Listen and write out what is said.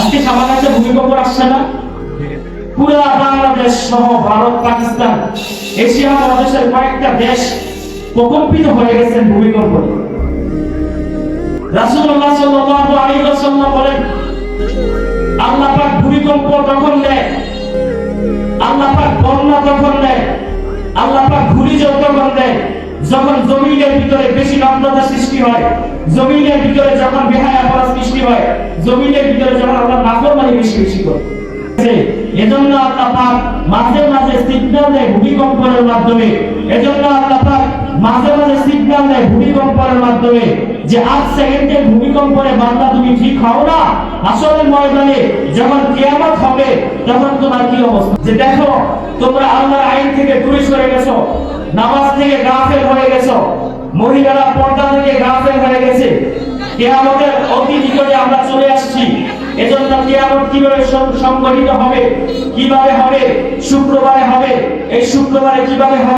আজকে সারা দেশে ভূমিকম্প আসছে না? পুরা বাংলাদেশ সহ ভারত, পাকিস্তান, এশিয়া মহাদেশের কয়েকটা দেশ প্রকম্পিত হয়ে গেছেন ভূমিকম্পে। রাসূলুল্লাহ সাল্লাল্লাহু আলাইহি ওয়াসাল্লাম বলেন, আল্লাহ পাক ভূমিকম্প তখন দেয়, আল্লাহ পাক বন্যা তখন দেয়, আল্লাহ পাক ঘূর্ণিঝড় তখন দেয় যখন জমিনের ভিতরে বেশি নম্রতা সৃষ্টি হয়, জমিনের ভিতরে যখন বেহায়াপনা সৃষ্টি হয়, জমিনের ভিতরে যখন আল্লাহ নাফরমানি বেশি বেশি করে। এজন্য আল্লাহ পাক মাঝে মাঝে সিগন্যাল দেয় ভূমিকম্পের মাধ্যমে, এজন্য আল্লাহ পাক মাঝে মাঝে সিগন্যাল দেয় ভূমিকম্পের মাধ্যমে যে 8 সেকেন্ডের ভূমিকম্পে বান্দা তুমি ঠিক হও না, আসলে ময়দানে যখন কিয়ামত হবে তখন তোমার কি অবস্থা। যে দেখো তোমরা আল্লাহর আইন থেকে দূরে সরে গেছো, নামাজ থেকে গাফেল হয়ে গেছো, মহিলারা পর্দা থেকে গাফেল হয়ে গেছে, কিয়ামতের অতি নিকটে আমরা চলে আসছি। এজন্য কিয়ামত কিভাবে সংগঠিত হবে, কিভাবে হবে, শুক্রবারে হবে, এই শুক্রবারে কিভাবে হবে।